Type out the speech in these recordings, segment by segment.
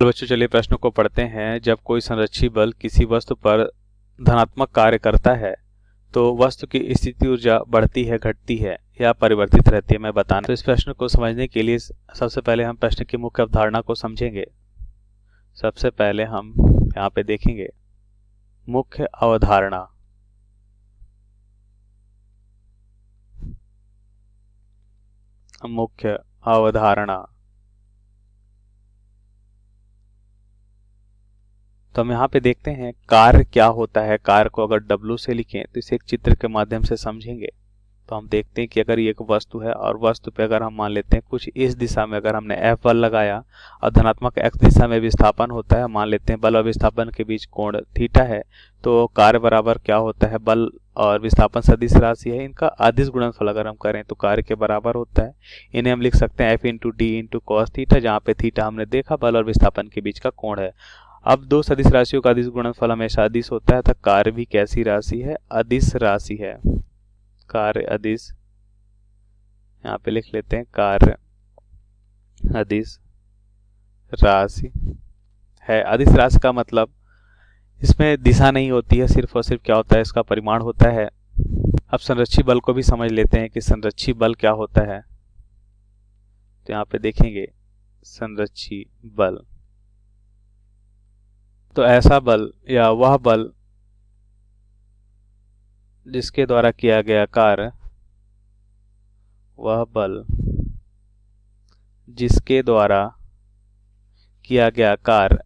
बच्चों चलिए प्रश्न को पढ़ते हैं। जब कोई संरक्षी बल किसी वस्तु पर धनात्मक कार्य करता है तो वस्तु की स्थिति ऊर्जा बढ़ती है, घटती है या परिवर्तित रहती है, मैं बताना। तो इस प्रश्न को समझने के लिए सबसे पहले हम प्रश्न की मुख्य अवधारणा को समझेंगे। सबसे पहले हम यहाँ पे देखेंगे मुख्य अवधारणा। मुख्य अवधारणा तो हम यहाँ पे देखते हैं कार्य क्या होता है। कार्य को अगर W से लिखें तो इसे एक चित्र के माध्यम से समझेंगे। तो हम देखते हैं कि अगर ये एक वस्तु है और वस्तु पे अगर हम मान लेते हैं कुछ इस दिशा में अगर हमने F बल लगाया और धनात्मक x दिशा में विस्थापन होता है, मान लेते हैं बल और विस्थापन के बीच कोण थीटा है, तो कार्य बराबर क्या होता है, बल और विस्थापन सदिश राशि है, इनका अदिश गुणनफल अगर हम करें तो कार्य के बराबर होता है। इन्हें हम लिख सकते हैं F into D into cos theta, जहाँ पे थीटा हमने देखा बल और विस्थापन के बीच का कोण है। अब दो सदिश राशियों का अदिश गुणनफल हमेशा अदिश होता है, तो कार्य भी कैसी राशि है, अदिश राशि है। कार्य अदिश, यहाँ पे लिख लेते हैं कार्य अदिश राशि है। अदिश राशि का मतलब इसमें दिशा नहीं होती है, सिर्फ और सिर्फ क्या होता है, इसका परिमाण होता है। अब संरक्षी बल को भी समझ लेते हैं कि संरक्षी बल क्या होता है। तो यहाँ पे देखेंगे संरक्षी बल, तो ऐसा बल या वह बल जिसके द्वारा किया गया कार्य, वह बल जिसके द्वारा किया गया कार्य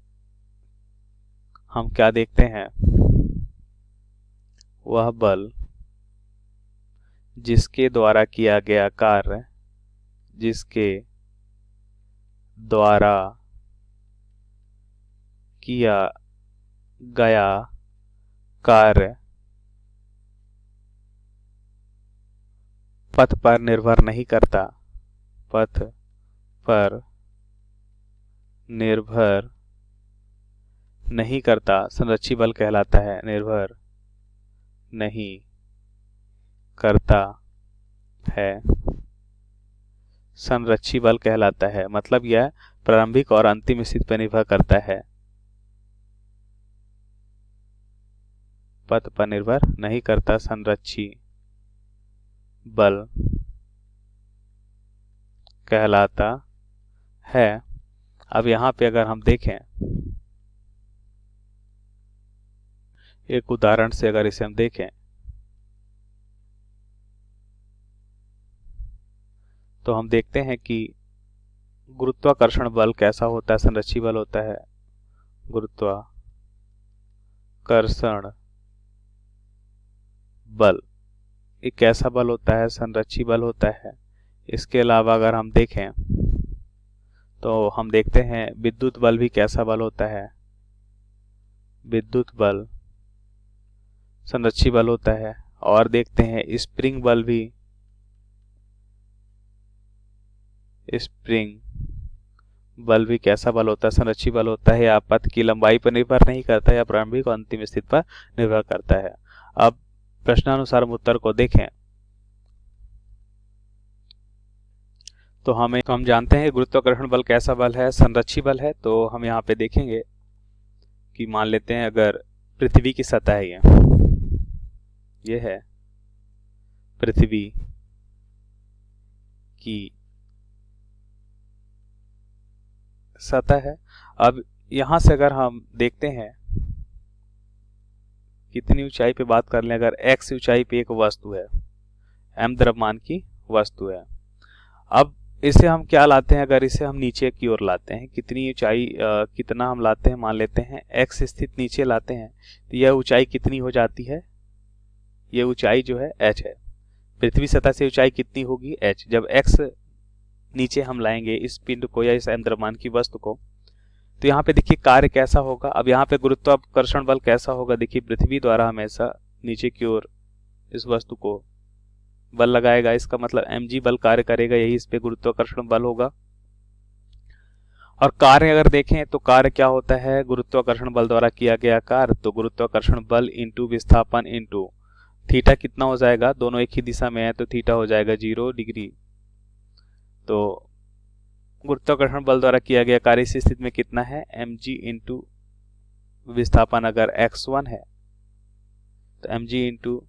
हम क्या देखते हैं, वह बल जिसके द्वारा किया गया कार्य, जिसके द्वारा किया गया कार्य पथ पर निर्भर नहीं करता, पथ पर निर्भर नहीं करता, संरक्षी बल कहलाता है। निर्भर नहीं करता है, संरक्षी बल कहलाता है। मतलब यह प्रारंभिक और अंतिम स्थिति पर निर्भर करता है, पथ पर निर्भर नहीं करता, संरक्षी बल कहलाता है। अब यहाँ पे अगर हम देखें एक उदाहरण से, अगर इसे हम देखें तो हम देखते हैं कि गुरुत्वाकर्षण बल कैसा होता है, संरक्षी बल होता है। गुरुत्वाकर्षण बल एक कैसा बल होता है, संरक्षी बल होता है। इसके अलावा अगर हम देखें तो हम देखते हैं विद्युत बल भी कैसा बल होता है, विद्युत बल संरक्षी बल होता है। और देखते हैं स्प्रिंग बल भी, स्प्रिंग बल भी कैसा बल होता है, संरक्षी बल होता है। या पथ की लंबाई पर निर्भर नहीं करता या प्रारंभिक और अंतिम स्थिति पर निर्भर करता है। अब प्रश्नानुसार हम उत्तर को देखें तो हम जानते हैं गुरुत्वाकर्षण बल कैसा बल है, संरक्षी बल है। तो हम यहाँ पे देखेंगे कि मान लेते हैं अगर पृथ्वी की सतह है, ये है पृथ्वी की सतह है। अब यहां से अगर हम देखते हैं कितनी ऊंचाई पे बात कर लें, अगर x ऊंचाई पे एक वस्तु है, m द्रव्यमान की वस्तु है। अब इसे हम क्या लाते हैं, अगर इसे हम नीचे की ओर लाते हैं, कितनी ऊंचाई कितना हम लाते हैं, मान लेते हैं x स्थित नीचे लाते हैं, तो यह ऊंचाई कितनी हो जाती है, यह ऊंचाई जो है h है। पृथ्वी सतह से ऊंचाई कितनी होगी, h। जब x नीचे हम लाएंगे इस पिंड को या इस m द्रव्यमान की वस्तु को, तो यहाँ पे देखिए कार्य कैसा होगा। अब यहाँ पे गुरुत्वाकर्षण बल कैसा होगा, देखिए पृथ्वी द्वारा हमेशा नीचे की ओर इस वस्तु को बल लगाएगा, इसका मतलब mg बल कार्य करेगा, यही इस पे गुरुत्वाकर्षण बल होगा। और कार्य अगर देखें तो कार्य क्या होता है, गुरुत्वाकर्षण बल द्वारा किया गया कार्य, तो गुरुत्वाकर्षण बल इंटू विस्थापन इंटू थीटा कितना हो जाएगा, दोनों एक ही दिशा में है तो थीटा हो जाएगा 0 डिग्री। तो गुरुत्वाकर्षण बल द्वारा किया गया कार्य इस स्थिति में कितना है, mg इंटू विस्थापन अगर x1 है तो mg इंटू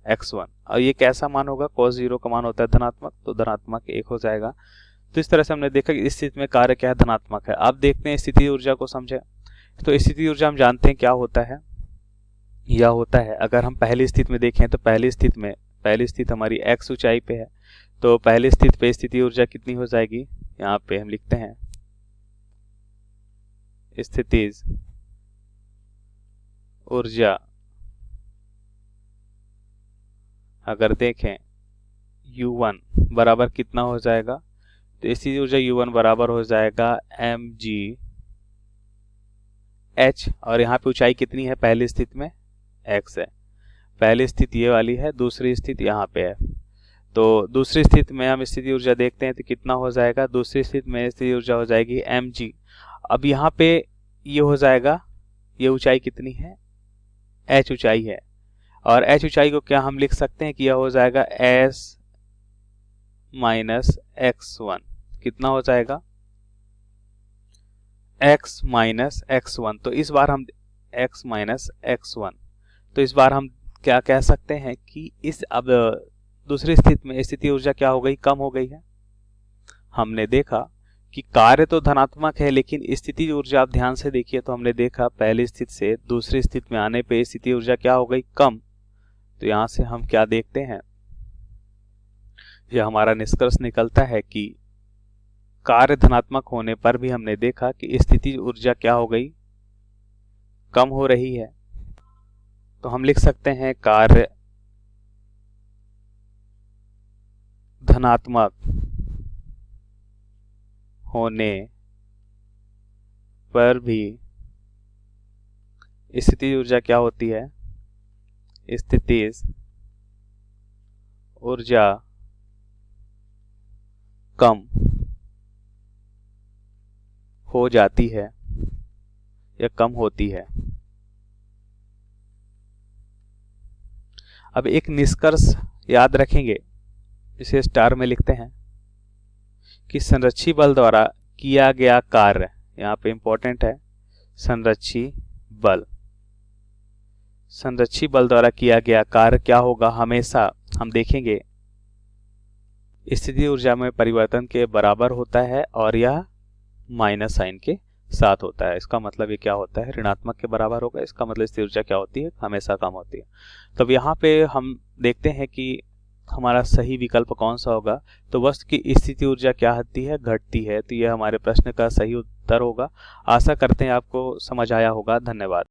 x1, और ये कैसा मान होगा, cos 0 का मान होता है धनात्मक, तो धनात्मक 1 हो जाएगा। तो इस तरह से हमने देखा कि इस स्थिति में कार्य क्या है, धनात्मक है। अब देखते हैं स्थिति ऊर्जा को समझे। तो स्थिति ऊर्जा हम जानते हैं क्या होता है, यह होता है अगर हम पहली स्थिति में देखें तो पहली स्थिति हमारी x ऊंचाई पे है, तो पहली स्थिति पे स्थिति ऊर्जा कितनी हो जाएगी, यहाँ पे हम लिखते हैं स्थिति ऊर्जा अगर देखें U1 बराबर कितना हो जाएगा, तो स्थिति ऊर्जा U1 बराबर हो जाएगा mg h, और यहाँ पे ऊंचाई कितनी है पहली स्थिति में, x है। पहली स्थिति ये वाली है, दूसरी स्थिति यहाँ पे है। तो दूसरी स्थिति में हम स्थिति ऊर्जा देखते हैं तो कितना हो जाएगा, दूसरी स्थिति में स्थिति ऊर्जा हो जाएगी mg। अब यहाँ पे ये हो जाएगा, ये ऊंचाई कितनी है, h ऊंचाई है, और h ऊंचाई को क्या हम लिख सकते हैं कि यह हो जाएगा s माइनस x1, कितना हो जाएगा x माइनस x1। तो इस बार हम x माइनस x1, तो इस बार हम क्या कह सकते हैं कि इस अब दूसरी स्थिति में स्थिति ऊर्जा क्या हो गई, कम हो गई है। हमने देखा कि कार्य तो धनात्मक है, लेकिन स्थिति ऊर्जा आप ध्यान से देखिए तो हमने देखा पहली स्थिति से दूसरी स्थिति में आने पे स्थिति ऊर्जा क्या हो गई, कम। तो यहां से हम क्या देखते हैं, यह हमारा निष्कर्ष निकलता है कि कार्य धनात्मक होने पर भी हमने देखा कि स्थिति ऊर्जा क्या हो गई, कम हो रही है। तो हम लिख सकते हैं कार्य धनात्मक होने पर भी स्थिति ऊर्जा क्या होती है, स्थिति ऊर्जा कम हो जाती है या कम होती है। अब एक निष्कर्ष याद रखेंगे, इसे स्टार में लिखते हैं कि संरक्षी बल द्वारा किया गया कार्य, यहाँ पे इंपॉर्टेंट है संरक्षी बल द्वारा किया गया कार्य क्या होगा, हमेशा हम देखेंगे स्थिति ऊर्जा में परिवर्तन के बराबर होता है और यह माइनस साइन के साथ होता है। इसका मतलब ये क्या होता है, ऋणात्मक के बराबर होगा। इसका मतलब स्थिति ऊर्जा क्या होती है, हमेशा कम होती है। तो अब यहाँ पे हम देखते हैं कि हमारा सही विकल्प कौन सा होगा। तो वस्तु की स्थिति ऊर्जा क्या होती है, घटती है। तो यह हमारे प्रश्न का सही उत्तर होगा। आशा करते हैं आपको समझ आया होगा। धन्यवाद।